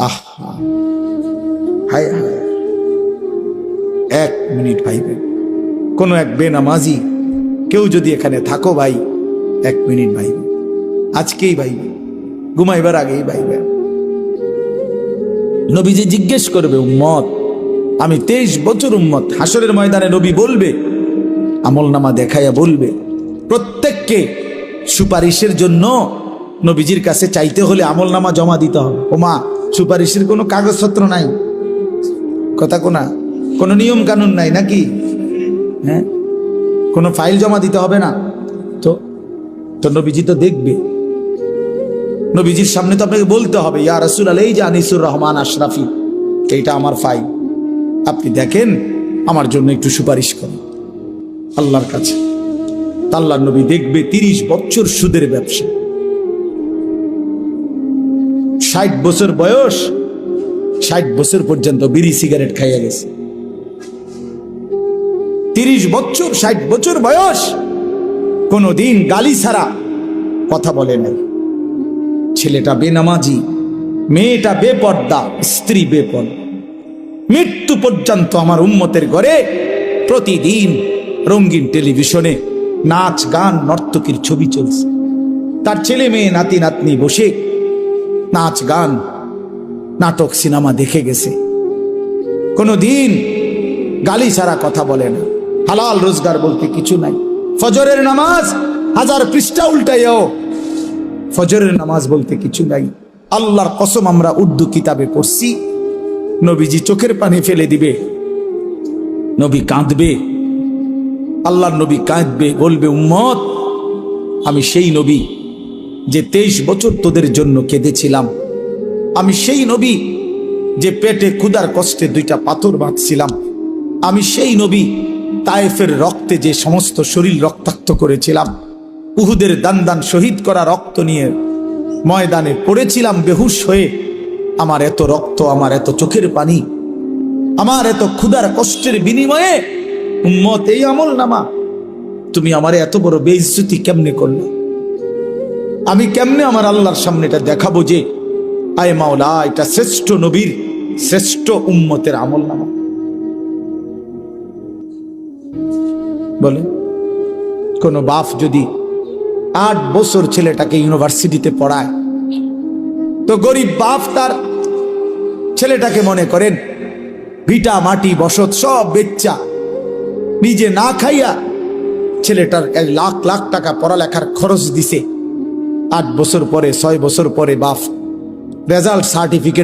আহা, হায় হায়, 1 মিনিট ভাইবেন। কোনো এক বেনামাজি কেউ যদি এখানে থাকো ভাই, 1 মিনিট ভাইবে, আজকেই ভাইবে, ঘুমাইবার আগেই ভাইবে। নবীজি জিজ্ঞেস করবে, উম্মত, আমি 23 বছর উম্মত। হাসরের ময়দানে নবী বলবে, আমলনামা দেখাইয়া বলবে, প্রত্যেককে সুপারিশের জন্য নবীজির কাছে চাইতে হলে আমলনামা জমা দিতে হবে। ওমা, সুপারিশের কোনো কাগজপত্র নাই, কথা কোনা, কোনো নিয়ম কানুন নাই নাকি? হ্যাঁ, কোনো ফাইল জমা দিতে হবে না তো? তো নবীজি তো দেখবে, নবীজির সামনে তো আপনাকে বলতে হবে, ইয়া রাসূলুল্লাহ, এই যে আনিসুর রহমান আশরাফি, এইটা আমার ফাইল, আপনি দেখেন, আমার জন্য একটু সুপারিশ করেন আল্লাহর কাছে। আল্লাহর নবী দেখবে 30 বছর সুদের ব্যবসা, 60 বছর বয়স, 60 বছর পর্যন্ত বিড়ি সিগারেট খাইয়া গেছে। 30 বছর, 60 বছর বয়স, কোনদিন গালি ছাড়া কথা বলে নাই। ছেলেটা বেনামাজি, মেয়েটা বেপর্দা, স্ত্রী বেপর্দা। মৃত্যু পর্যন্ত আমার উম্মতের ঘরে প্রতিদিন রঙিন টেলিভিশনে নাচ গান নর্তকীর ছবি চলছে। তার ছেলে মেয়ে নাতি নাতনি বসে নাচ গান নাটক সিনেমা দেখে গেছে। কোনদিন গালি ছাড়া কথা বলে না। হালাল রোজগার বলতে কিছু নাই। ফজরের নামাজ 1000 পৃষ্ঠা উল্টাইও, ফজরের নামাজ বলতে কিছু নাই। আল্লাহর কসম, আমরা উর্দু কিতাবে পড়ছি, নবীজি চোখের পানি ফেলে দিবে, নবী কাঁদবে, আল্লাহর নবী কাঁদবে, বলবে, উম্মত, আমি সেই নবী যে 23 বছর তোদের জন্য কেঁদেছিলাম। আমি সেই নবী যে পেটে ক্ষুধার কষ্টে 2টা পাথর বাঁধছিলাম। আমি সেই নবী তায়েফের রক্তে যে সমস্ত শরীর রক্তাক্ত করেছিলাম। উহুদের দান দান শহীদ করা রক্ত নিয়ে ময়দানে পড়েছিলাম বেহুশ হয়ে। আমার এত রক্ত, আমার এত চোখের পানি, আমার এত ক্ষুধার কষ্টের বিনিময়ে উম্মত এই আমলনামা, তুমি আমারে এত বড় বেইজ্জতি কেমনে করলে? আমি কেমনে আমার আল্লাহর সামনে এটা দেখাবো যে আয় মাওলা, এটা শ্রেষ্ঠ নবীর, শ্রেষ্ঠ উম্মতের আমলনামা? বলে, কোন বাপ যদি 8 বছর ছেলেটাকে ইউনিভার্সিটিতে পড়ায়, তো গরিব বাপ তার ছেলেটাকে মনে করেন ভিটা মাটি বসত সব বেচ্চা, নিজে না খাইয়া ছেলেটার 1 লাখ লাখ টাকা পড়ালেখার খরচ দিছে। 8 বছর পরে, 6 বছর পরে বাপ রেজাল্ট সার্টিফিকেট